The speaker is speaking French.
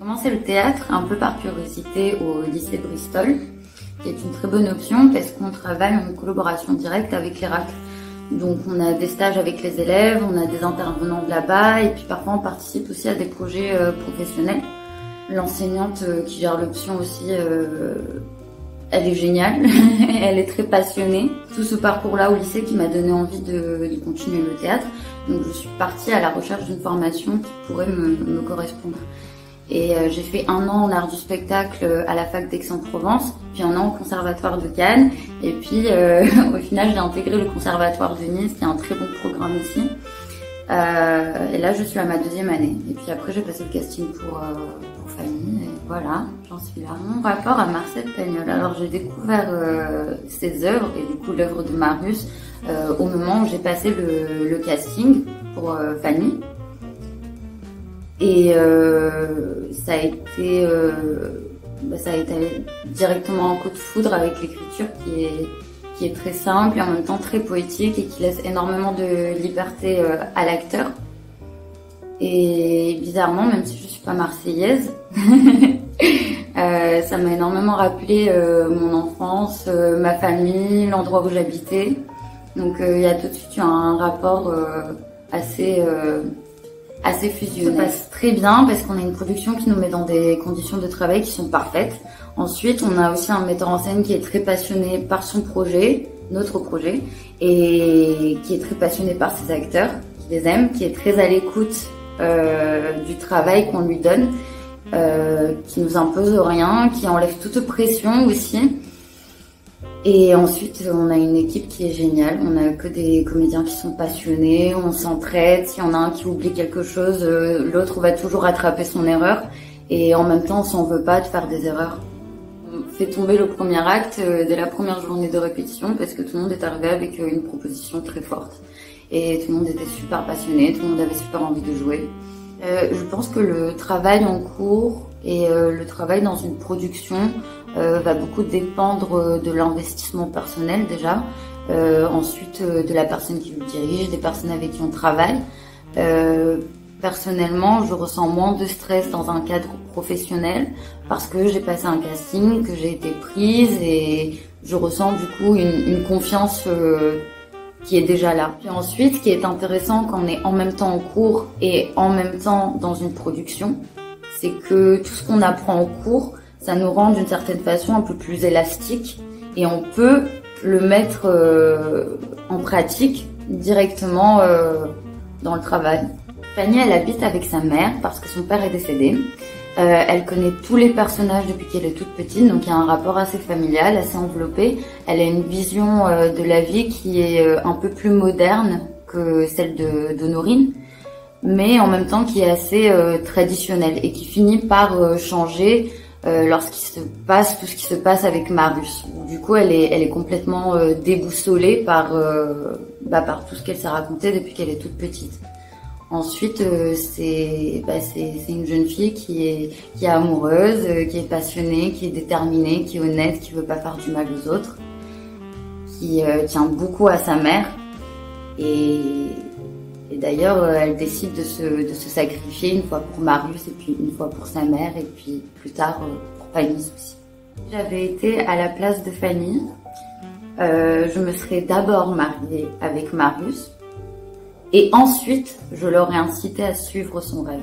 commencé le théâtre un peu par curiosité au lycée de Bristol, qui est une très bonne option parce qu'on travaille en collaboration directe avec l'ERAC. Donc on a des stages avec les élèves, on a des intervenants de là-bas et puis parfois on participe aussi à des projets professionnels. L'enseignante qui gère l'option aussi, elle est géniale, elle est très passionnée. Tout ce parcours-là au lycée qui m'a donné envie de continuer le théâtre. Donc je suis partie à la recherche d'une formation qui pourrait me correspondre. Et j'ai fait 1 an en art du spectacle à la fac d'Aix-en-Provence, puis 1 an au conservatoire de Cannes, et puis au final j'ai intégré le conservatoire de Nice, qui est un très bon programme aussi. Et là je suis à ma 2e année, et puis après j'ai passé le casting pour Fanny, et voilà, j'en suis là. Mon rapport à Marcel Pagnol, alors j'ai découvert ses œuvres, et du coup l'œuvre de Marius, au moment où j'ai passé le casting pour Fanny. Et ça a été directement un coup de foudre avec l'écriture qui est très simple et en même temps très poétique et qui laisse énormément de liberté à l'acteur. Et bizarrement, même si je suis pas marseillaise, ça m'a énormément rappelé mon enfance, ma famille, l'endroit où j'habitais. Donc il y a tout de suite eu un rapport assez fusionnel. Ça passe très bien parce qu'on a une production qui nous met dans des conditions de travail qui sont parfaites. Ensuite, on a aussi un metteur en scène qui est très passionné par son projet, notre projet, et qui est très passionné par ses acteurs, qui les aime, qui est très à l'écoute du travail qu'on lui donne, qui nous impose rien, qui enlève toute pression aussi. Et ensuite, on a une équipe qui est géniale. On a que des comédiens qui sont passionnés, on s'entraide. S'il y en a un qui oublie quelque chose, l'autre va toujours rattraper son erreur. Et en même temps, on s'en veut pas de faire des erreurs. On fait tomber le premier acte dès la première journée de répétition parce que tout le monde est arrivé avec une proposition très forte. Et tout le monde était super passionné, tout le monde avait super envie de jouer. Je pense que le travail en cours et le travail dans une production va beaucoup dépendre de l'investissement personnel déjà, ensuite de la personne qui le dirige, des personnes avec qui on travaille. Personnellement, je ressens moins de stress dans un cadre professionnel parce que j'ai passé un casting, que j'ai été prise et je ressens du coup une confiance qui est déjà là. Puis ensuite, ce qui est intéressant quand on est en même temps en cours et en même temps dans une production, c'est que tout ce qu'on apprend en cours, ça nous rend d'une certaine façon un peu plus élastique et on peut le mettre en pratique directement dans le travail. Fanny, elle habite avec sa mère parce que son père est décédé. Elle connaît tous les personnages depuis qu'elle est toute petite, donc il y a un rapport assez familial, assez enveloppé. Elle a une vision de la vie qui est un peu plus moderne que celle d'Honorine, mais en même temps qui est assez traditionnelle et qui finit par changer lorsqu'il se passe tout ce qui se passe avec Marius. Du coup, elle est complètement déboussolée par tout ce qu'elle s'est raconté depuis qu'elle est toute petite. Ensuite, c'est une jeune fille qui est amoureuse, qui est passionnée, qui est déterminée, qui est honnête, qui veut pas faire du mal aux autres, qui tient beaucoup à sa mère. Et d'ailleurs, elle décide de se sacrifier une fois pour Marius et puis une fois pour sa mère et puis plus tard pour Fanny aussi. J'avais été à la place de Fanny. Je me serais d'abord mariée avec Marius. Et ensuite, je l'aurais incité à suivre son rêve.